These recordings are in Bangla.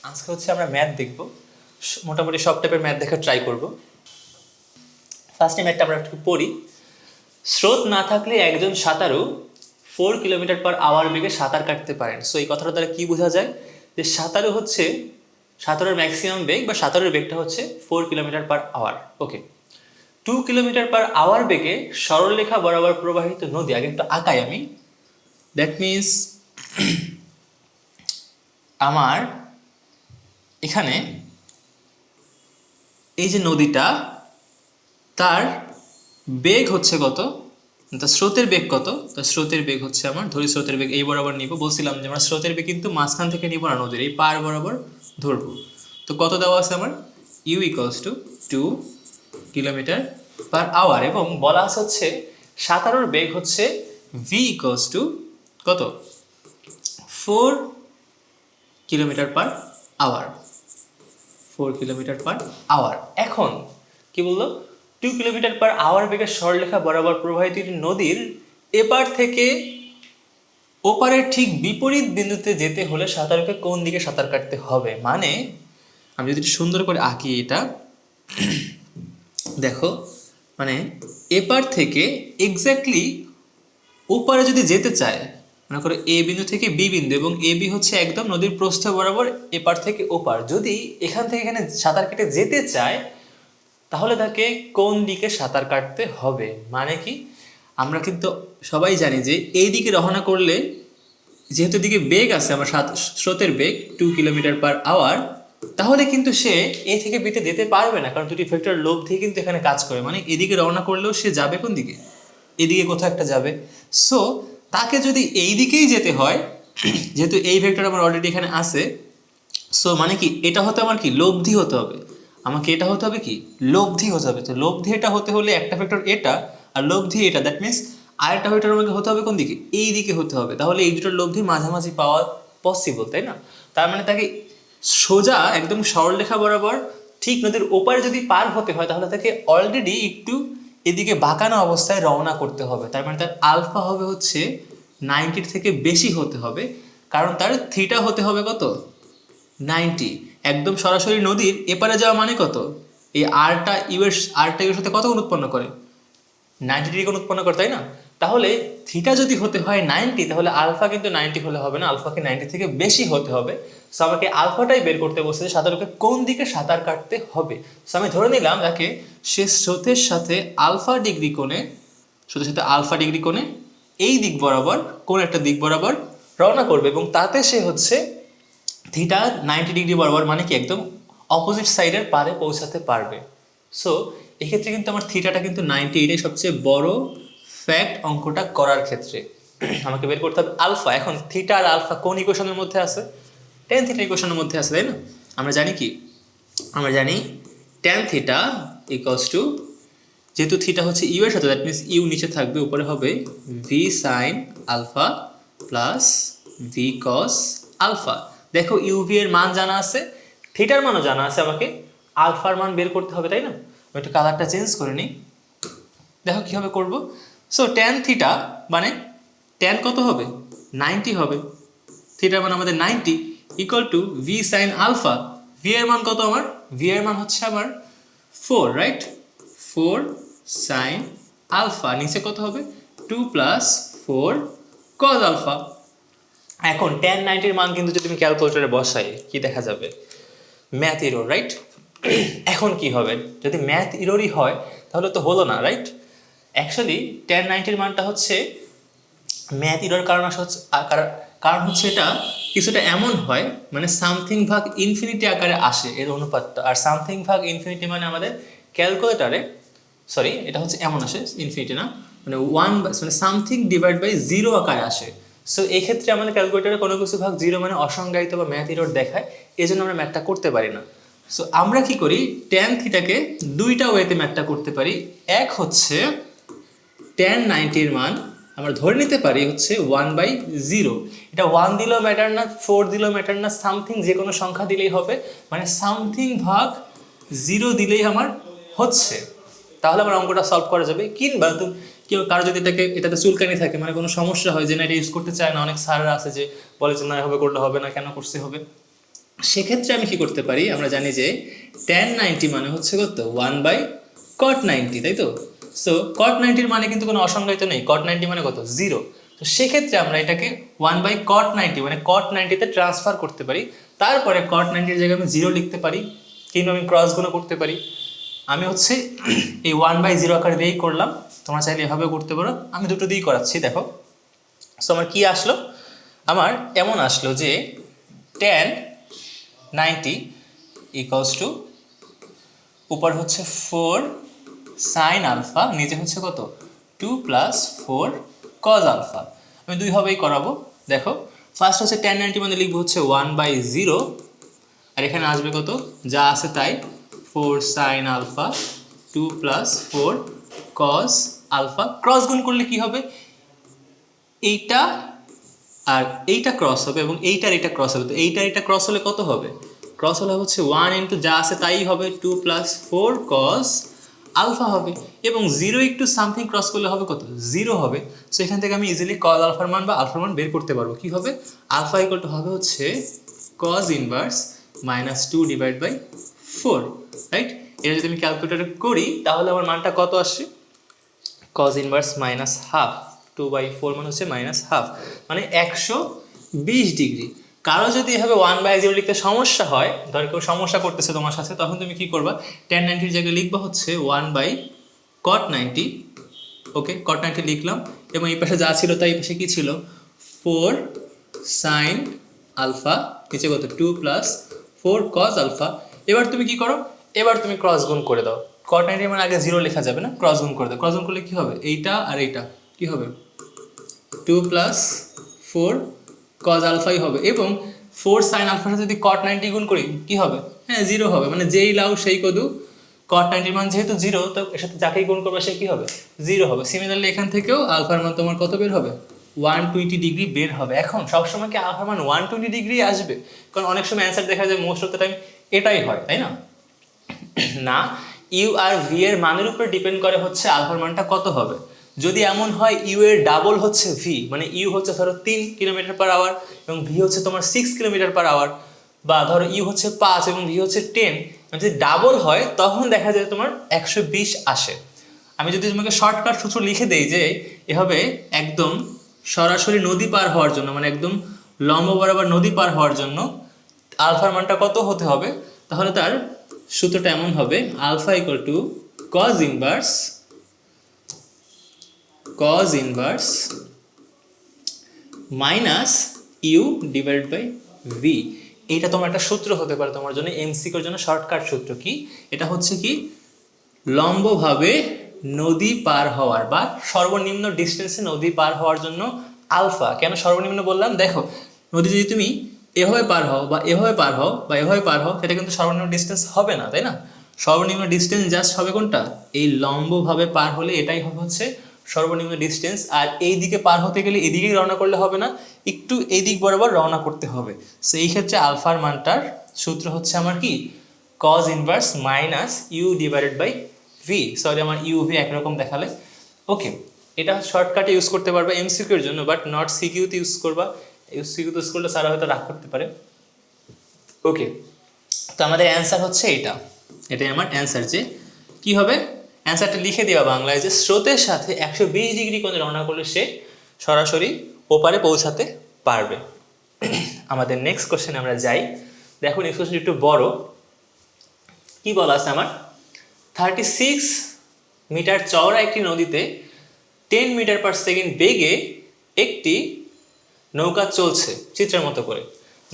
আজকে হচ্ছে আমরা ম্যাথ দেখব, মোটামুটি সব টাইপের ম্যাথ দেখা ট্রাই করব। ফার্স্টে ম্যাথটা আমরা একটু পড়ি। স্রোত না থাকলে একজন সাঁতারু 4 কিলোমিটার/আওয়ার বেগে সাঁতার কাটতে পারেন। সো এই কথাটা দ্বারা কি বোঝা যায়, যে সাঁতারু হচ্ছে সাঁতারের ম্যাক্সিমাম বেগ বা সাঁতারের বেগটা হচ্ছে 4 কিলোমিটার/আওয়ার। ওকে, 2 কিলোমিটার/আওয়ার বেগে সরলরেখা বরাবর প্রবাহিত নদী, আগে একটু আঁকাই আমি। দ্যাট মিনস আমার এখানে এই যে নদীটা, তার বেগ হচ্ছে কত, তার স্রোতের বেগ কত, তার স্রোতের বেগ হচ্ছে আমার, ধরি স্রোতের বেগ এই বরাবর নিব, বলছিলাম যে আমরা স্রোতের বেগ কিন্তু মাঝখান থেকে নিব না, নদীর এই পার বরাবর ধরবো। তো কত দেওয়া আছে আমার, ইউ ইকুয়ালস টু 2 কিলোমিটার/আওয়ার, এবং বলা আছে হচ্ছে সাঁতারুর বেগ হচ্ছে ভি ইকুয়ালস টু কত, 4 কিলোমিটার/আওয়ার, 4 কিলোমিটার/আওয়ার। এখন কি বললো, 2 কিলোমিটার/আওয়ার বেগে সরলরেখা বরাবর প্রবাহিত একটি নদীর এপার থেকে ওপারের ঠিক বিপরীত বিন্দুতে যেতে হলে সাঁতারুকে কোন দিকে সাঁতার কাটতে হবে। মানে আমি যদি সুন্দর করে আঁকি এটা, দেখো মানে এপার থেকে এক্স্যাক্টলি ওপারে যদি যেতে চায়, মনে করো এ বিন্দু থেকে বি বিন্দু, এবং এ বি হচ্ছে একদম নদীর প্রস্থ বরাবর এপার থেকে ওপার, যদি এখান থেকে এখানে সাঁতার কেটে যেতে চায় তাহলে তাকে কোন দিকে সাঁতার কাটতে হবে। মানে কি, আমরা কিন্তু সবাই জানি যে এই দিকে রওনা করলে, যেহেতু দিকে বেগ আছে আমার স্রোতের বেগ 2 কিলোমিটার/আওয়ার, তাহলে কিন্তু সে এ থেকে বিতে যেতে পারবে না, কারণ দুটি ভেক্টর লোভ দিয়ে কিন্তু এখানে কাজ করে। মানে এদিকে রওনা করলেও সে যাবে কোন দিকে, এদিকে কোথাও একটা যাবে। সো তাকে যদি এই দিকেই যেতে হয়, যেহেতু এই ভেক্টর আমার অলরেডি এখানে আছে, সো মানে কি এটা হতে আমার কি লব্ধি হতে হবে, আমাকে এটা হতে হবে কি লব্ধি হতে হবে। তো লব্ধি এটা হতে হলে একটা ভেক্টর এটা আর লব্ধি এটা, দ্যাট মিনস আরেকটা ভেক্টর আমাকে হতে হবে কোন দিকে, এই দিকে হতে হবে। তাহলে এই দুটোর লব্ধি মাঝামাঝি পাওয়া পসিবল, তাই না? তার মানে তাকে সোজা একদম সরলরেখা বরাবর ঠিক নদীর ওপারে যদি পার হতে হয়, তাহলে তাকে অলরেডি একটু এদিকে বাঁকানো অবস্থায় রওনা করতে হবে। তার মানে তার আলফা হবে হচ্ছে 90 থেকে বেশি হতে হবে, কারণ তার থিটা হতে হবে কত, 90। একদম সরাসরি নদীর এপারে যাওয়া মানে কত, এই আরটা ইউর সাথে কত কোণ উৎপন্ন করে, 90 ডিগ্রি কোণ উৎপন্ন করে, তাই না? তাহলে থিটা যদি হতে হয় 90, তাহলে আলফা কিন্তু 90 হলে হবে না, আলফাকে 90 থেকে বেশি হতে হবে। সো আমাকে আলফাটাই বের করতে বলছে যে সাঁতারুকে কোন দিকে সাঁতার কাটতে হবে। সো আমি ধরে নিলাম যাকে সে স্রোতের সাথে আলফা ডিগ্রি কোণে এই দিক বরাবর কোন একটা দিক বরাবর রওনা করবে, এবং তাতে সে হচ্ছে থিটা 90 ডিগ্রি বরাবর, মানে কি একদম অপোজিট সাইডের পারে পৌঁছাতে পারবে। সো এক্ষেত্রে কিন্তু আমার থিটাটা কিন্তু 90, এটাই সবচেয়ে বড় ফ্যাক্ট অঙ্কটা করার ক্ষেত্রে। আমাকে বের করতে হবে আলফা। এখন থিটা আর আলফা কোন ইকুয়েশনের মধ্যে আছে, টেন থিটা ইকুয়েশনের মধ্যে আছে, তাই না? আমরা জানি কি, আমরা জানি ট্যান থিটা ইকুয়ালস টু, যেহেতু থিটা হচ্ছে ইউ এর সাথে, দ্যাট মিনস ইউ নিচে থাকবে, উপরে হবে v sine alpha plus v cos alpha. দেখো ইউভি এর মান জানা আছে, থিটার মানও জানা আছে, আমাকে আলফার মান বের করতে হবে, তাই না? আমি একটু কালারটা চেঞ্জ করে নিই, দেখো কীভাবে করবো। সো ট্যান থিটা মানে ট্যান কত হবে, 90 হবে, থিটার মান আমাদের 90 equal to v sine alpha. V এর মান কত আমার, ভি এর মান হচ্ছে আমার 4, রাইট? 4 সাইন আলফা, নিচে কত হবে 2 প্লাস 4 কজ আলফা। এখন ট্যান 90-র মান কিন্তু যদি আমি ক্যালকুলেটরে বসাই, কি দেখা যাবে, ম্যাথ ইরোর, রাইট? এখন কি হবে, যদি ম্যাথ ইরোরই হয় তাহলে তো হলো না, রাইট? অ্যাকচুয়ালি ট্যান 90-র মানটা হচ্ছে ম্যাথ ইরোর কারণ হচ্ছে, কারণ হচ্ছে এটা কিছুটা এমন হয়, মানে সামথিং ভাগ ইনফিনিটি আকারে আসে এর অনুপাতটা, আর সামথিং ভাগ ইনফিনিটি মানে আমাদের ক্যালকুলেটারে, সরি এটা হচ্ছে এমন আসে ইনফিনিটি না, মানে মানে সামথিং ডিভাইড বাই 0 আকারে আসে। সো এই ক্ষেত্রে আমাদের ক্যালকুলেটারে কোনো কিছু ভাগ 0 মানে অসংজ্ঞায়িত বা ম্যাথ ইরোর দেখায়, এই জন্য আমরা ম্যাথটা করতে পারি না। সো আমরা কি করি, ট্যান থিটাকে দুইটা ওয়েতে ম্যাথটা করতে পারি। এক হচ্ছে ট্যান 90-র মান আমরা ধরে নিতে পারি হচ্ছে 1/0, এটা 1 দিলেও ম্যাটার না, 4 দিলেও ম্যাটার না, সামথিং যে কোনো সংখ্যা দিলেই হবে, মানে সামথিং ভাগ 0 দিলেই আমার হচ্ছে, তাহলে আমার অঙ্কটা সলভ করা যাবে। কিংবা কেউ কারো যদি এটাতে চুলকানি থাকে, মানে কোনো সমস্যা হয় যে না এটা ইউজ করতে চায় না, অনেক স্যাররা আছে যে বলে যে না এভাবে করলে হবে না, কেন করতে হবে, সেক্ষেত্রে আমি কি করতে পারি, আমরা জানি যে tan 90 মানে হচ্ছে কত 1/cot 90, তাই তো? সো cot 90 মানে কিন্তু কোনো অসংজ্ঞায়িত নেই, cot 90 মানে কত 0। তো সেক্ষেত্রে আমরা এটাকে 1/cot 90 মানে cot 90 তে ট্রান্সফার করতে পারি, তারপরে cot 90 এর জায়গায় আমি 0 লিখতে পারি, কিংবা আমি ক্রস গুণ করতে পারি। আমি হচ্ছে এই 1/0 আকারে দিয়েই করলাম, তোমরা চাইলে এভাবেও করতে পারো, আমি দুটো দিয়েই করাচ্ছি। দেখো, সো আমার কি আসলো, আমার এমন আসলো যে tan 90 ইকুয়ালস টু উপর হচ্ছে 4 সাইন আলফা, নিচে হচ্ছে কত 2 প্লাস 4 কজ আলফা। আমি দুইভাবেই করাবো। দেখো, ফার্স্ট হচ্ছে tan 90 মানে লিখবো হচ্ছে 1/0, আর এখানে আসবে কত যা আছে তাই 4 sine alpha 2 plus 4 cos alpha. Cross গুণ করলে কি হবে, এইটা আর এইটা ক্রস হবে এবং এইটার এটা ক্রস হবে। তো এইটার এটা ক্রস হলে কত হবে, ক্রস হলে হচ্ছে 1 ইন্টু যা আছে তাই হবে 2 প্লাস 4 কস আলফা হবে, এবং 0 একটু সামথিং ক্রস করলে হবে কত 0 হবে। সো এখান থেকে আমি ইজিলি কজ আলফার মান বা আলফার মান বের করতে পারবো। কি হবে, আলফা ইকুয়াল টু হবে হচ্ছে cos inverse -2 divide by 4, right? এটা যদি আমি ক্যালকুলেটরে করি তাহলে আমার মানটা কত আসছে, cos ইনভার্স -হাফ 2/4 মানে হচ্ছে -হাফ, মানে 120 ডিগ্রি। কারো যদি এভাবে 1/0 লিখতে সমস্যা হয়, ধর কেউ সমস্যা করতেছে তোমার সাথে, তখন তুমি কি করবা, tan 90 এর জায়গায় লিখবা হচ্ছে 1/cot 90। ওকে, cot 90 লিখলাম, এবং এই পাশে যা ছিল তাই এই পাশে কি ছিল 4 সাইন আলফা, নিচে কত 2 প্লাস 4 cos আলফা। এবার তুমি কি করো, এবার তুমি ক্রস গুণ করে দাও। cot 90 মানে আগে 0 লেখা যাবে না, ক্রস গুণ করে দাও। ক্রস গুণ করলে কি হবে, এইটা আর এইটা কি হবে 2 প্লাস 4 cos আলফাই হবে, এবং 4 সাইন আলফার সাথে যদি cot 90 গুণ করি কি হবে, হ্যাঁ 0 হবে, মানে যেই লাউ সেই কদু। cot 90 মান যেহেতু 0, তো এর সাথে যাকেই গুণ করবে সে কি হবে 0 হবে। সিমিলারলি এখান থেকেও আলফার মান তোমার কত বের হবে 120 ডিগ্রি বের হবে। এখন সবসময় কি আলফার মান 120 ডিগ্রি আসবে, কারণ অনেক সময় অ্যান্সার দেখা যায় মোস্ট অফ দ্য টাইম এটাই হয়, তাই না? না, ইউ আর ভি এর মানের উপর ডিপেন্ড করে হচ্ছে আলফার মানটা কত হবে। যদি এমন হয় ইউ এর ডাবল হচ্ছে ভি, মানে ইউ হচ্ছে ধরো 3 কিলোমিটার পার আওয়ার এবং ভি হচ্ছে তোমার 6 কিলোমিটার পার আওয়ার, বা ধরো ইউ হচ্ছে 5 এবং ভি হচ্ছে 10, যদি ডাবল হয় তখন দেখা যায় তোমার 120 আসে। আমি যদি তোমাকে শর্টকাট সূত্র লিখে দেই যে এভাবে একদম সরাসরি নদী পার হওয়ার জন্য, মানে একদম লম্ব বরাবর নদী পার হওয়ার জন্য আলফার মানটা কত হতে হবে, তাহলে তার সূত্রটা এমন হবে, alpha equal to cos inverse minus u divide by v. এইটা তোমার একটা সূত্র হতে পারে তোমার জন্য, এমসিকিউর জন্য শর্টকাট সূত্র। কি এটা হচ্ছে, কি লম্বভাবে নদী পার হওয়ার বা সর্বনিম্ন ডিস্টেন্সে নদী পার হওয়ার জন্য আলফা। কেন সর্বনিম্ন বললাম, দেখো নদী যদি তুমি এভাবে পার হও বা এভাবে পার হও বা এভাবে পার হও, সেটা কিন্তু সর্বনিম্ন ডিস্টেন্স হবে না, তাই না? সর্বনিম্ন ডিস্টেন্স জাস্ট হবে কোনটা, এই লম্বভাবে পার হলে এটাই হবে হচ্ছে সর্বনিম্ন ডিস্টেন্স। আর এই দিকে পার হতে গেলে এদিকেই রওনা করলে হবে না, একটু এই দিক বরাবর রওনা করতে হবে। সো এই ক্ষেত্রে আলফার মানটার সূত্র হচ্ছে আমার কি cos inverse minus u divided by v. Sorry, আমার ইউ ভি একরকম দেখালে। ওকে, এটা শর্টকাটে ইউজ করতে পারবা এমসিকিউ এর জন্য, বাট নট সিকিউতে ইউজ করবা। সিকিউতে ইউজ করলে স্যার হয়তো রাগ করতে পারে। ওকে, তো আমাদের অ্যান্সার হচ্ছে এটা, এটাই আমার অ্যান্সার। যে কি হবে, অ্যান্সারটা লিখে দেওয়া বাংলায়, যে স্রোতের সাথে 120 ডিগ্রি কোণে রওনা করলে সে সরাসরি ওপারে পৌঁছাতে পারবে। আমাদের নেক্সট কোশ্চেনে আমরা যাই। দেখো নেক্সট কোশ্চেন একটু বড়। কি বলা আছে আমার, 36 মিটার চওড়া একটি নদীতে 10 মিটার পার সেকেন্ড বেগে একটি নৌকা চলছে চিত্রের মতো করে।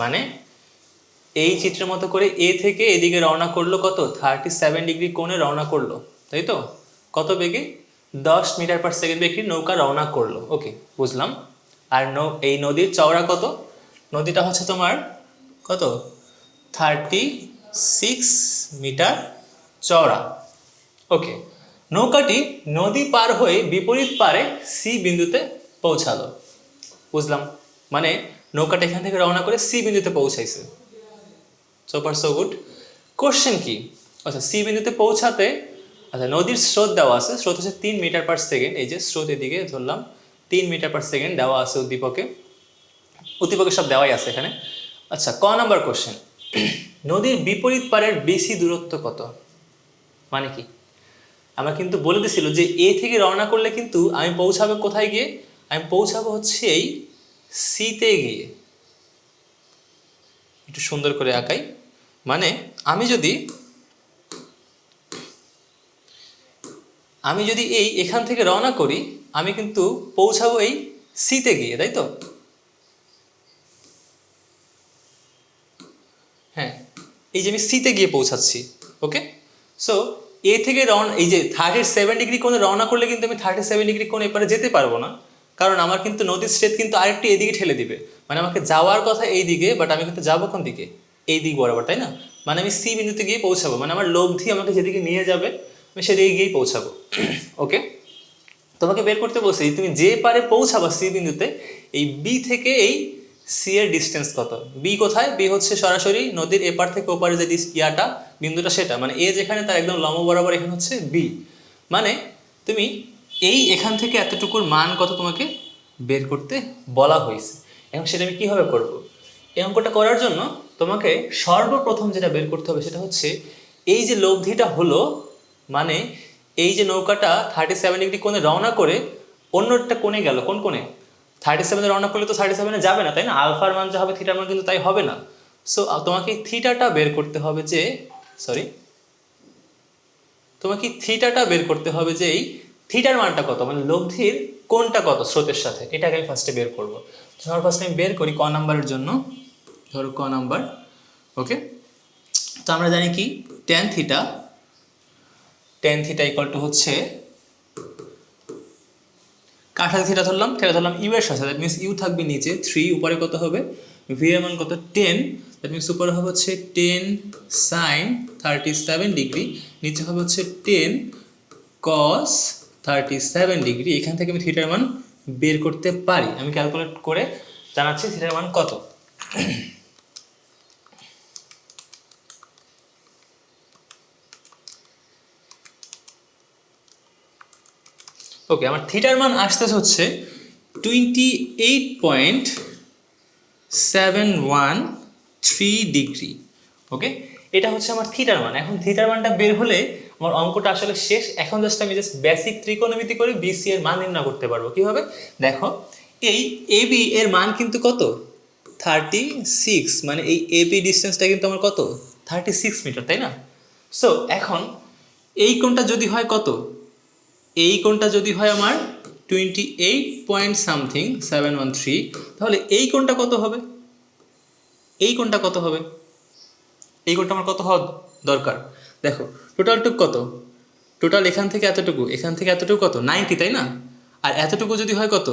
মানে এই চিত্রের মতো করে এ থেকে এদিকে রওনা করলো কত 37 ডিগ্রি কোণে রওনা করলো, তাই তো? কত বেগে, 10 মিটার পার সেকেন্ড বেগে একটি নৌকা রওনা করলো। ওকে, বুঝলাম। আর এই নদীর চওড়া কত, নদীটা হচ্ছে তোমার কত 36 মিটার চওড়া। ওকে, নৌকাটি নদী পার হয়ে বিপরীত পারে সি বিন্দুতে পৌঁছালো। বুঝলাম, মানে নৌকাটা এখান থেকে রওনা করে সি বিন্দুতে পৌঁছাইছে। So far so good. Question কি, আচ্ছা সি বিন্দুতে পৌঁছাতে, আচ্ছা নদীর স্রোত দেওয়া আছে, স্রোত হচ্ছে 3 মিটার পার সেকেন্ড। এই যে স্রোত এদিকে ধরলাম 3 মিটার পার সেকেন্ড দেওয়া আছে উদ্দীপকে, উদ্দীপকে সব দেওয়াই আছে এখানে। আচ্ছা ক নাম্বার কোশ্চেন, নদীর বিপরীত পারের বেশি দূরত্ব কত? মানে কি? আমরা কিন্তু বলে দিছিল যে এ থেকে রওনা করলে কিন্তু আমি পৌঁছাবো কোথায় গিয়ে? আমি পৌঁছাবো হচ্ছে এই সিতে গিয়ে। একটু সুন্দর করে আঁকাই। মানে আমি যদি এখান থেকে রওনা করি, আমি কিন্তু পৌঁছাবো এই সিতে গিয়ে, তাই তো? হ্যাঁ, এই যে আমি সিতে গিয়ে পৌঁছাচ্ছি। ওকে, সো এ থেকে এই যে 37 ডিগ্রি কোণে রওনা করলে কিন্তু আমি 37 ডিগ্রি কোণে এপারে যেতে পারবো না, কারণ আমার কিন্তু নদীর স্রোত কিন্তু আরেকটু এদিকে ঠেলে দিবে। মানে আমাকে যাওয়ার কথা এই দিকে, বাট আমি কিন্তু যাবো কোন দিকে? এই দিক বরাবর, তাই না? মানে আমি সি বিন্দুতে গিয়ে পৌঁছাবো, মানে আমার লব্ধি আমাকে যেদিকে নিয়ে যাবে আমি সেদিকে গিয়েই পৌঁছাবো। ওকে, তোমাকে বের করতে বলছি তুমি যে পারে পৌঁছাবা সি বিন্দুতে, এই বি থেকে এই সি এর ডিস্টেন্স কত? বি কোথায়? বি হচ্ছে সরাসরি নদীর এপার থেকে ওপারে যে বিন্দুটা, সেটা মানে এ যেখানে তার একদম লম্ব বরাবর এখানে হচ্ছে বি। মানে তুমি এখান থেকে এতটুকুর মান কত তোমাকে বের করতে বলা হয়েছে। এখন সেটা আমি কীভাবে করব? এই অঙ্কটা করার জন্য তোমাকে সর্বপ্রথম যেটা বের করতে হবে সেটা হচ্ছে এই যে লব্ধিটা হলো, মানে এই যে নৌকাটা 37 ডিগ্রি কোণে রওনা করে অন্য একটা কোণে গেল। কোন কোণে? 37-এ রওনা করলে তো 37-এ যাবে না, তাই না? আলফার মান যা হবে থিটার মান কিন্তু তাই হবে না। সো তোমাকে থিটাটা বের করতে হবে যে এই থিটার মানটা কত, মানে লব্ধির কোণটা কত স্রোতের সাথে, এটাকে আমি ফার্স্টে বের করবো। ধরো ফার্স্টে আমি বের করি ক নাম্বারের জন্য। ধরো ক নাম্বার। ওকে, তো আমরা জানি কি ট্যান থিটা ইকুয়াল টু হচ্ছে, কার সাথে থিটা ধরলাম? থিটা ধরলাম ইউ এর সাথে। দ্যাট মিনস ইউ থাকবে নিচে 3, উপরে কত হবে? ভি এর মান কত? 10। দ্যাট মিনস উপরে হবে হচ্ছে 10 সাইন 37 ডিগ্রি, নিচে হবে হচ্ছে 10 কস 37 ডিগ্রি। এখান থেকে আমি থিটার মান বের করতে পারি। আমি ক্যালকুলেট করে জানাচ্ছি থিটার মান কত। ওকে, আমার থিটার মান আসতেছে হচ্ছে 28.713 ডিগ্রি। ওকে, এটা হচ্ছে আমার থিটার মান। এখন থিটার মানটা বের হলে আমার অঙ্কটা আসলে শেষ। এখন আমি বেসিক ত্রিকোণমিতি করে বিসি এর মান নির্ণয় করতে পারবো। কিভাবে? দেখো, এই এবি এর মান কিন্তু কত? 36। মানে এই এবি ডিস্টেন্সটা কিন্তু আমার কত? 36 মিটার, তাই না? সো এখন এই কোণটা যদি হয় কত? এই কোণটা যদি হয় আমার 28.713, তাহলে এই কোণটা কত হবে? এই কোণটা কত হবে? এই কোণটা আমার কত হওয়া দরকার? দেখো, টোটালটুক কত? টোটাল এখান থেকে এতটুকু, এখান থেকে এতটুকু কত? 90, তাই না? আর এতটুকু যদি হয় কত?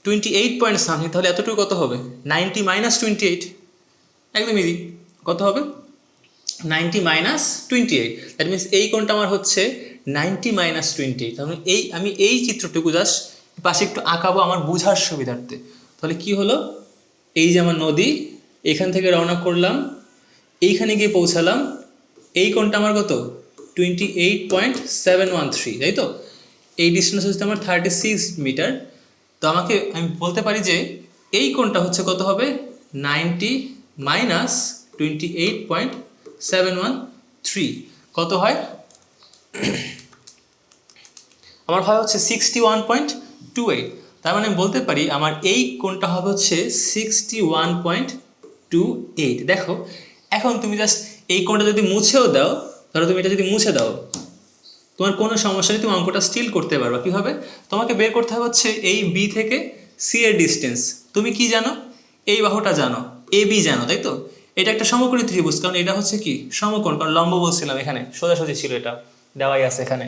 28.something, তাহলে এতটুকু কত হবে? 90 মাইনাস 28। একদম ইজি। কত হবে? 90 মাইনাস 28। দ্যাট মিনস এই কোণটা আমার হচ্ছে 90 মাইনাস 28। তার মানে আমি এই চিত্রটুকু জাস্ট পাশে একটু আঁকাবো আমার বোঝার সুবিধার্থে। তাহলে কি হলো? এই যে আমার নদী, এখান থেকে রওনা করলাম, এইখানে গিয়ে পৌঁছালাম। এই কোণটা আমার কত? 28.713, তাই তো? এই ডিস্টেন্স হচ্ছে আমার 36 মিটার। তো আমি বলতে পারি যে এই কোণটা হচ্ছে কত হবে? 90 মাইনাস 28.713 কত হয়? আমার হয় হচ্ছে 61.28। তার মানে আমি বলতে পারি আমার এই কোণটা হবে হচ্ছে 61.28। দেখো, এখন তুমি জাস্ট এই কোণটা যদি মুছেও দাও, ধরো তুমি এটা যদি মুছে দাও, তোমার কোনো সমস্যা নেই, তুমি অঙ্কটা স্টিল করতে পারবা। কীভাবে? তোমাকে বের করতে হবে হচ্ছে এই বি থেকে সি এর ডিস্টেন্স। তুমি কি জানো? এই বাহুটা জানো, এ বি জানো, তাই তো? এটা একটা সমকোণী ত্রিভুজ, কারণ এটা হচ্ছে কি সমকোণ, কারণ লম্ব বলছিলাম, এখানে সোজাসুজি ছিল, এটা দেওয়াই আছে এখানে।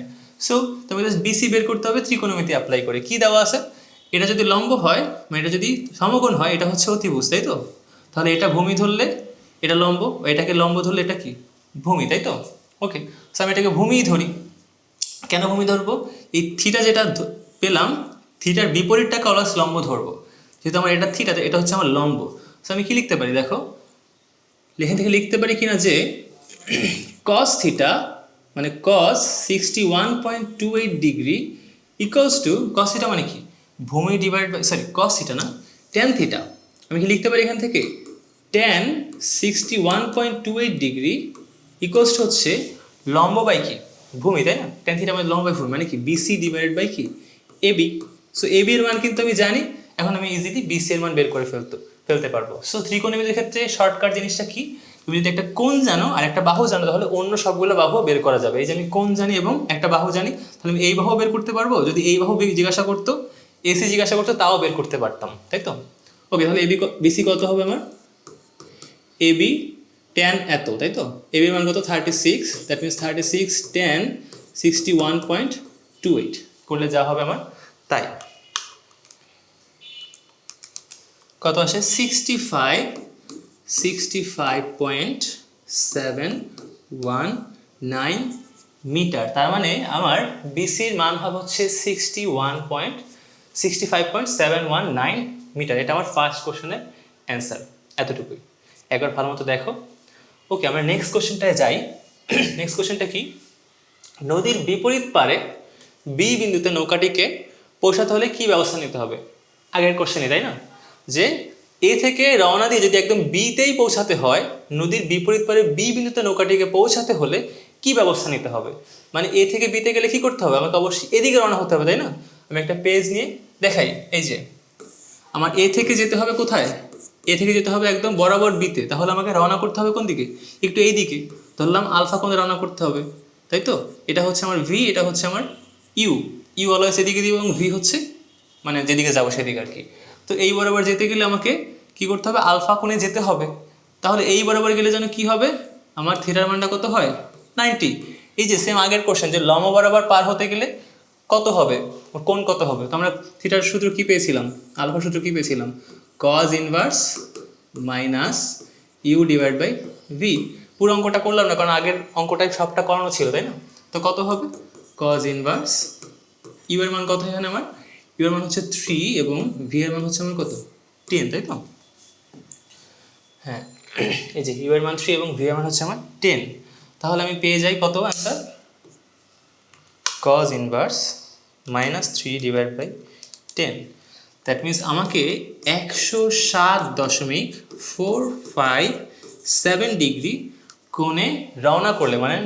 সো তুমি জাস্ট বিসি বের করতে হবে ত্রিকোণমিতি অ্যাপ্লাই করে। কি দেওয়া আছে? এটা যদি লম্ব হয়, মানে এটা যদি সমকোণ হয়, এটা হচ্ছে অতিভুজ, তাই তো? তাহলে এটা ভূমি ধরলে এটা লম্ব, এটাকে লম্ব ধরলে এটা কি ভূমি, তাই তো? ওকে, সো আমি এটাকে ভূমিই ধরি। কেন ভূমি ধরবো? এই থিটা যেটা পেলাম, থিটার বিপরীতটাকে অলওয়েজ লম্ব ধরবো। যেহেতু আমার এটা থিটা, এটা হচ্ছে আমার লম্ব। সো আমি কি লিখতে পারি? দেখো, এখান থেকে লিখতে পারি কিনা যে cos থিটা মানে cos 61.28 degree equals to, cos theta মানে কি ভূমি ডিভাইড বাই, cos থিটা না, tan থিটা। আমি কি লিখতে পারি এখান থেকে? tan 61.28 ডিগ্রি ইকুয়ালস টু হচ্ছে লম্ব বাই কি ভূমি, তাই না? tan থিটা মানে লম্ব বাই ভূমি মানে কি BC ডিভাইডেড বাই কি AB। সো AB এর মান কিন্তু আমি জানি, এখন আমি ইজিলি BC এর মান বের করে ফেলতে পারবো। সো ত্রিকোণমিতির ক্ষেত্রে শর্টকাট জিনিসটা কি, তুমি যদি একটা কোণ জানো আর একটা বাহু জানো তাহলে অন্য সবগুলো বাহু বের করা যাবে। এই যে আমি কোণ জানি এবং একটা বাহু জানি, তাহলে আমি এই বাহু বের করতে পারবো। যদি এই বাহু জিজ্ঞাসা করতো, AC জিজ্ঞাসা করতো, তাও বের করতে পারতাম, তাই তো? ওকে, তাহলে BC কত হবে আমার? AB tan এত, তাই তো? AB এর মান কত? 36, দ্যাট মিনস 36 tan 61.28 করলে যা হবে আমার তাই কত আসে? 65.719 মিটার। তার মানে আমার BCর মান হবে হচ্ছে 65.719 মিটার। এটা আমার ফার্স্ট কোশ্চেনের অ্যান্সার, এতটুকুই। একবার ভালো মতো দেখো। ওকে, আমরা নেক্সট কোশ্চেনটায় যাই। নেক্সট কোশ্চেনটা কি, নদীর বিপরীত পারে বি বিন্দুতে নৌকাটিকে পৌঁছাতে হলে কি ব্যবস্থা নিতে হবে? আগের কোশ্চেনে, তাই না? যে এ থেকে রওনা দিয়ে যদি একদম বিতেই পৌঁছাতে হয়, নদীর বিপরীত পারে বি বিন্দুতে নৌকাটিকে পৌঁছাতে হলে কি ব্যবস্থা নিতে হবে? মানে এ থেকে বিতে গেলে কি করতে হবে? আমাকে অবশ্যই এদিকে রওনা হতে হবে, তাই না? আমি একটা পেজ নিয়ে দেখাই। এই যে আমার এ থেকে যেতে হবে কোথায়? এ থেকে যেতে হবে একদম বরাবর বিতে। তাহলে আমাকে রওনা করতে হবে কোন দিকে? একটু এই দিকে। ধরলাম আলফা কোণে রওনা করতে হবে, তাই তো? এটা হচ্ছে আমার ভি, এটা হচ্ছে আমার ইউ। ইউ অলওয়েজ এদিকে দিব এবং ভি হচ্ছে মানে যেদিকে যাবো সেদিকে আর কি। তো এই বরাবর যেতে গেলে আমাকে কি করতে হবে? আলফা কোণে যেতে হবে। তাহলে এই বরাবর গেলে যেন কি হবে? আমার থিটার মানটা কত হয়? 90। এই যে সেম আগের কোশ্চেন, যে লম্ব বরাবর পার হতে গেলে কত হবে, কোণ কত হবে? তো আমরা থিটার সূত্র কি পেয়েছিলাম? আলফা সূত্র কি পেয়েছিলাম? cos inverse minus u divide by v. পুরো অঙ্কটা করলাম না, কারণ আগের অঙ্কটাই সবটা করানো ছিল, তাই না? তো কত হবে? cos ইনভার্স ইউ এর মান কত এখানে আমার? ইউ এর মান হচ্ছে 3 এবং ভি এর মান হচ্ছে আমার কত? 10, তাই তো? হ্যাঁ, এই যে ইউ এর মান 3 এবং ভি এর মান হচ্ছে আমার 10। তাহলে আমি পেয়ে যাই কত answer? cos inverse minus 3 divide by 10। That means আমাকে 107.457 ডিগ্রি কোণে রওনা করলে, মানে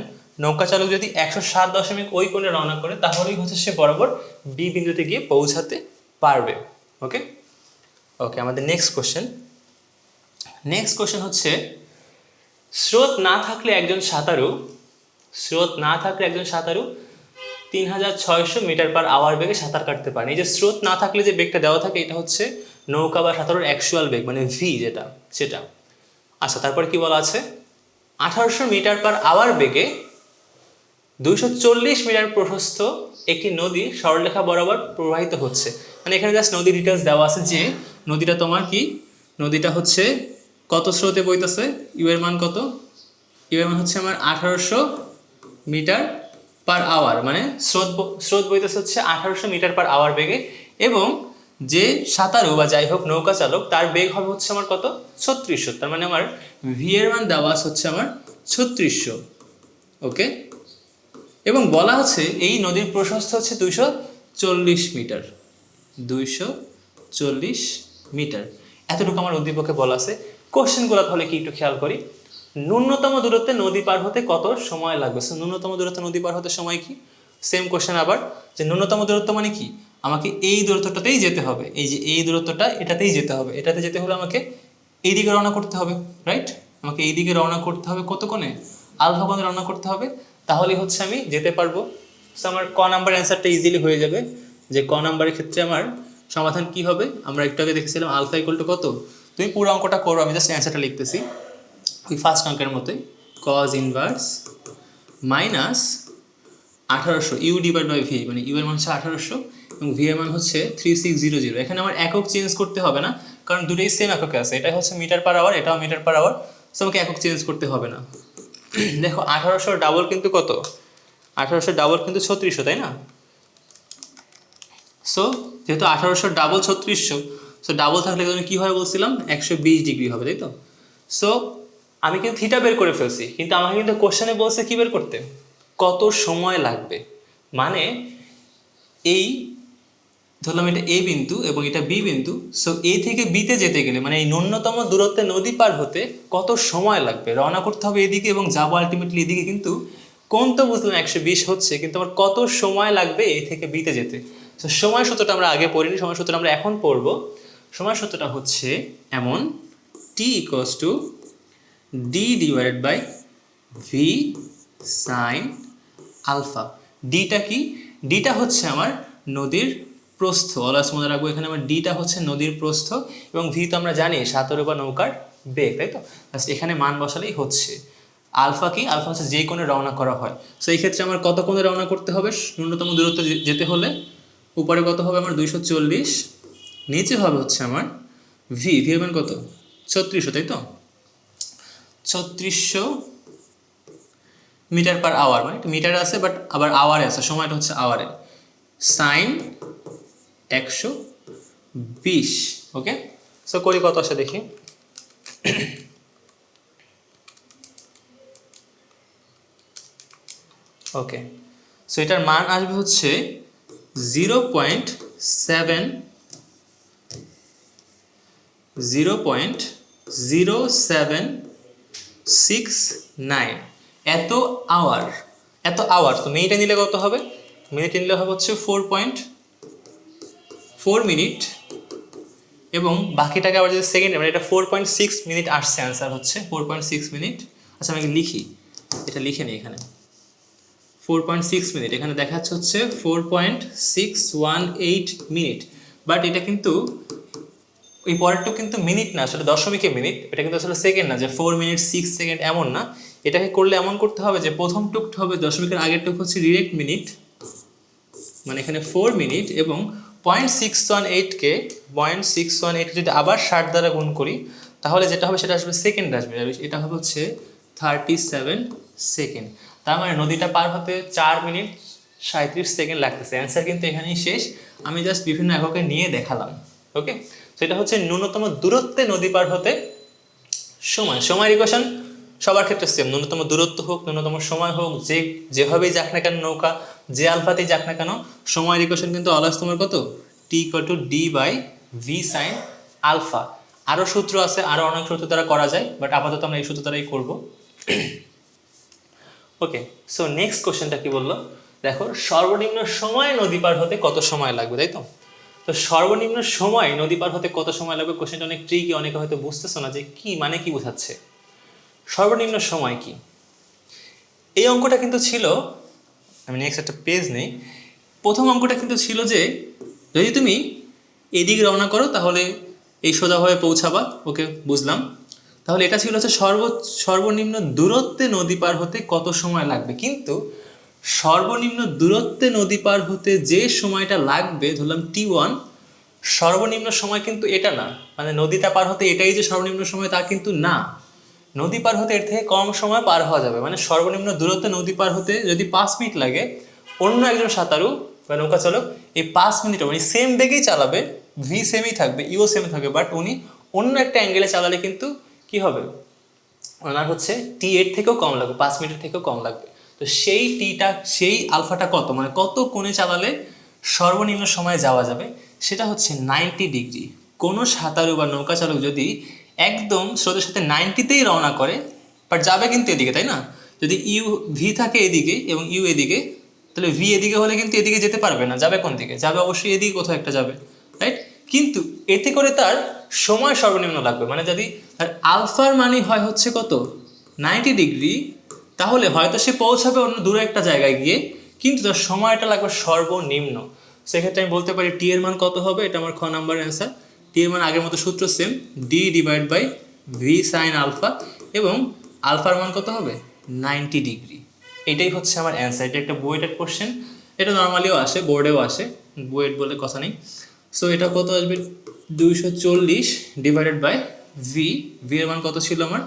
নৌকা চালক যদি 107 দশমিক ওই কোণে রওনা করে, তাহলেই হচ্ছে সে বরাবর বি বিন্দুতে গিয়ে পৌঁছাতে পারবে। ওকে ওকে, আমাদের নেক্সট কোশ্চেন। নেক্সট কোশ্চেন হচ্ছে, স্রোত না থাকলে একজন সাঁতারু 3600 মিটার পার আওয়ার বেগে সাঁতার কাটতে পারে। এই যে স্রোত না থাকলে যে বেগটা দেওয়া থাকে, এটা হচ্ছে নৌকা বা সাঁতারুর অ্যাকচুয়াল বেগ, মানে ভি যেটা, সেটা। আচ্ছা, তারপরে কি বলা আছে? 1800 মিটার পার আওয়ার বেগে 240 মিটার প্রশস্ত একটি নদী সরলরেখা বরাবর প্রবাহিত হচ্ছে। মানে এখানে জাস্ট নদী ডিটেলস দেওয়া আছে যে নদীটা তোমার কি, নদীটা হচ্ছে কত স্রোতে বইতেছে, ইউ এর মান কত? ইউ এর মান হচ্ছে আমার 1800 মিটার পার আওয়ার, মানে স্রোত বইতেছে হচ্ছে 1800 মিটার পার আওয়ার বেগে, এবং যে সাঁতারু বা যাই হোক নৌকা চালক, তার বেগ হবে হচ্ছে আমার কত? 3600। তার মানে আমার ভি এর মান দেওয়া হচ্ছে আমার 3600। ওকে, এবং বলা আছে এই নদীর প্রশস্ত হচ্ছে 240 মিটার। 240 মিটার, এতটুকু আমার উদ্দীপকে বলা আছে। কোশ্চেনগুলো তাহলে কি একটু খেয়াল করি। ন্যূনতম দূরত্বে নদী পার হতে কত সময় লাগবে? সো ন্যূনতম দূরত্বে নদী পার হতে সময় কি? সেম কোশ্চেন আবার, যে ন্যূনতম দূরত্ব মানে কি? আমাকে এই দূরত্বটাতেই যেতে হবে। এই যে এই দূরত্বটা, এটাতেই যেতে হবে। এটাতে যেতে হলে আমাকে এই দিকে রওনা করতে হবে, রাইট? আমাকে এই দিকে রওনা করতে হবে কত কোণে? আলফা কোণে রওনা করতে হবে, তাহলেই হচ্ছে আমি যেতে পারবো। সো আমার ক নাম্বার অ্যান্সারটা ইজিলি হয়ে যাবে। যে ক নাম্বারের ক্ষেত্রে আমার সমাধান কি হবে? আমরা একটু আগে দেখেছিলাম আলফা ইকুয়াল টু কত। তুমি পুরো অঙ্কটা করো, আমি জাস্ট অ্যান্সারটা লিখতেছি ওই ফার্স্ট অঙ্কের মতোই। cos inverse minus 1800 u divide by v, মানে ইউ এর মান হচ্ছে 1800 এবং ভি এর মান হচ্ছে 3600। এখানে আমার একক চেঞ্জ করতে হবে না, কারণ দুটোই সেম এককে আছে। এটা হচ্ছে মিটার পার আওয়ার, এটাও মিটার পার আওয়ার। সো আমাকে একক চেঞ্জ করতে হবে না। দেখো 1800 ডাবল কিন্তু কত? 1800 ডাবল কিন্তু 3600, তাই না? সো যেহেতু 1800 ডাবল 3600, সো ডাবল থাকলে কি হয় বলছিলাম? 120 ডিগ্রি হবে, তাই তো? সো আমি কিন্তু থিটা বের করে ফেলছি, কিন্তু আমাকে কিন্তু কোশ্চেনে বলছে কি বের করতে? কত সময় লাগবে। মানে এই ধরলাম এটা এ বিন্দু এবং এটা বি বিন্দু। সো এ থেকে বিতে যেতে গেলে মানে এই ন্যূনতম দূরত্বে নদী পার হতে কত সময় লাগবে, রওনা করতে হবে এদিকে এবং যাবো আলটিমেটলি এদিকে, কিন্তু কোন তো বুঝলাম 120 হচ্ছে, কিন্তু আমার কত সময় লাগবে এ থেকে বিতে যেতে। তো সময় সূত্রটা আমরা আগে পড়িনি, সময় সূত্রটা আমরা এখন পড়বো। সময় সূত্রটা হচ্ছে এমন, T equals to D divided by V sine alpha. ডিটা কি? ডিটা হচ্ছে আমার নদীর প্রস্থ, অলওয়েজ মনে রাখবো এখানে আমার ডিটা হচ্ছে নদীর প্রস্থ, এবং ভি তো আমরা জানি সাঁতরে বা নৌকার বেগ, তাই তো? এখানে মান বসালেই হচ্ছে। আলফা কি? আলফা হচ্ছে যে কোণে রওনা করা হয়। সো এই ক্ষেত্রে আমার কত কোণে রওনা করতে হবে ন্যূনতম দূরত্ব যেতে হলে? উপরে কত হবে আমার 240, নিচে হবে হচ্ছে আমার ভি, ভি এর মান কত? 3600, তাই তো? 3600 মিটার পার আওয়ার, মানে মিটারে আছে বাট আবার আওয়ারে আছে, সময়টা হচ্ছে আওয়ারে। সাইন 120, ওকে। সো করি কত আসে দেখি। ওকে, সো এটার মান আসবে হচ্ছে 0.0769 এত আওয়ার। এত আওয়ার তো মিনিটে নিলে কত হবে? মিনিটে নিলে হবে হচ্ছে 4.4 মিনিট, এবং বাকিটাকে আবার যদি সেকেন্ড, মানে এটা 4.6 মিনিট আসছে, অ্যান্সার হচ্ছে 4.6 মিনিট। আচ্ছা আমি লিখি, এটা লিখে নিই এখানে 4.6 মিনিট, এখানে দেখাচ্ছে হচ্ছে 4.618 মিনিট, বাট এটা কিন্তু এই পরেরটা কিন্তু মিনিট না, আসলে দশমিকে মিনিট, এটা কিন্তু আসলে সেকেন্ড না, যে 4 মিনিট 6 সেকেন্ড এমন না। এটাকে করলে এমন করতে হবে যে প্রথম টুকটা হবে দশমিকের আগের টুক হচ্ছে ডিরেক্ট মিনিট, মানে এখানে 4 মিনিট, এবং 0.618কে 0.618 যদি আবার 60 দ্বারা গুণ করি তাহলে যেটা হবে সেটা আসবে সেকেন্ড আসবে, এটা হবে হচ্ছে 37 সেকেন্ড। তার মানে নদীটা পার হতে 4 মিনিট 37 সেকেন্ড লাগতেছে। অ্যান্সার কিন্তু এখানেই শেষ, আমি জাস্ট বিভিন্ন এককে নিয়ে দেখালাম। ওকে, সেটা হচ্ছে ন্যূনতম দূরত্বে নদী পার হতে সময়। সময়ের ইকুয়েশন সবার ক্ষেত্রে সেম, ন্যূনতম দূরত্ব হোক, ন্যূনতম সময় হোক, যেভাবেই যাক না কেন নৌকা, যে আলফাতেই যাক না কেন, সময়ের ইকুয়েশন কিন্তু অলওয়েজ তোমার কত? T equal to D by V sine alpha. আরও সূত্র আছে, আরও অনেক সূত্র দ্বারা করা যায়, বাট আপাতত আমরা এই সূত্র দ্বারাই করবো। ওকে, সো নেক্সট কোশ্চেনটা কি বললো দেখো, সর্বনিম্ন সময় নদী পার হতে কত সময় লাগবে, তাই তো? তো সর্বনিম্ন সময় নদী পার হতে কত সময় লাগবে, কোশ্চেনটা অনেক ট্রিকি, অনেকে হয়তো বুঝতেছো না যে কি মানে কি বোঝাচ্ছে সর্বনিম্ন সময় কি। এই অঙ্কটা কিন্তু ছিল, আমি নেক্সট একটা পেজ নেই, প্রথম অঙ্কটা কিন্তু ছিল যে যদি তুমি এদিকে রওনা করো তাহলে এই সোজাভাবে পৌঁছাবা, ওকে বুঝলাম। তাহলে এটা ছিল হচ্ছে সর্বনিম্ন দূরত্বে নদী পার হতে কত সময় লাগবে, কিন্তু সর্বনিম্ন দূরত্বে নদী পার হতে যে সময়টা লাগবে ধরলাম T1, সর্বনিম্ন সময় কিন্তু এটা না, মানে নদীটা পার হতে এটাই যে সর্বনিম্ন সময় তা কিন্তু না। নদী পার হতে এর থেকে কম সময় পার হওয়া যাবে, মানে সর্বনিম্ন দূরত্বে নদী পার হতে যদি 5 মিনিট লাগে, অন্য একজন সাঁতারু বা নৌকা চালক এই 5 মিনিট মানে সেম বেগেই চালাবে, ভি সেমই থাকবে, ইও সেম থাকবে, বাট উনি অন্য একটা অ্যাঙ্গেলে চালালে কিন্তু কি হবে, ওনার হচ্ছে টি এর থেকেও কম লাগবে, 5 মিনিটের থেকেও কম লাগবে। তো সেই টিটা, সেই আলফাটা কত, মানে কত কোণে চালালে সর্বনিম্ন সময়ে যাওয়া যাবে, সেটা হচ্ছে 90 ডিগ্রি। কোনো সাঁতারু বা নৌকা চালক যদি একদম স্রোতের সাথে 90তেই রওনা করে, বাট যাবে কিন্তু এদিকে, তাই না? যদি ইউ ভি থাকে এদিকে এবং ইউ এদিকে, তাহলে ভি এদিকে হলে কিন্তু এদিকে যেতে পারবে না, যাবে কোন দিকে? যাবে অবশ্যই এদিকে কোথাও একটা যাবে, রাইট? কিন্তু এতে করে তার সময় সর্বনিম্ন লাগবে, মানে যদি তার আলফার মানই হয় হচ্ছে কত 90 ডিগ্রি, তাহলে হয়তো সে পৌঁছাবে অন্য দূরে একটা জায়গায় গিয়ে, কিন্তু তার সময়টা লাগবে সর্বনিম্ন। সেক্ষেত্রে আমি বলতে পারি টি এর মান কত হবে, এটা আমার খ নাম্বার অ্যান্সার। টি এর মান আগের মতো সূত্র same, d divide by V sine alpha, এবং আলফার মান কত হবে 90 ডিগ্রি। এটাই হচ্ছে আমার অ্যান্সার। এটা একটা বুয়েটের কোশ্চেন, এটা নর্মালিও আসে, বোর্ডেও আসে, বুয়েট বলে কথা নেই। সো এটা কত আসবে 240 ডিভাইডেড বাই ভি, ভি এর মান কত ছিল আমার,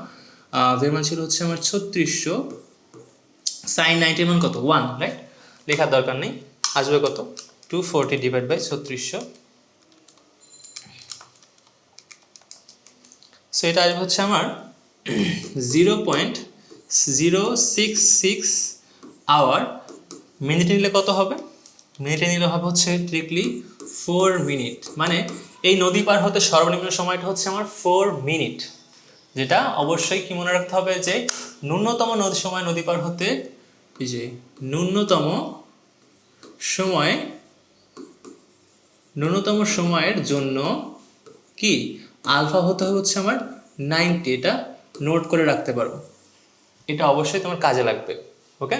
ভি এর মান ছিল হচ্ছে আমার 3600, সাইন 90 এর মান কত 1, রাইট? লেখার দরকার নেই, আসবে কত 240 ডিভাইড বাই 3600। সো এটা আসবে হচ্ছে আমার 0.066 আওয়ার। মিনিটে নিলে কত হবে? মিনিটে নিলে হবে হচ্ছে ডিরেক্টলি 4 মিনিট, মানে এই নদী পার হতে সর্বনিম্ন সময়টা হচ্ছে আমার 4 মিনিট। যেটা অবশ্যই কি মনে রাখতে হবে যে ন্যূনতম সময় নদী পার হতে, এই যে ন্যূনতম সময়, ন্যূনতম সময়ের জন্য কি আলফা হতে হচ্ছে আমার 90। এটা নোট করে রাখতে পারো, এটা অবশ্যই তোমার কাজে লাগবে। ওকে।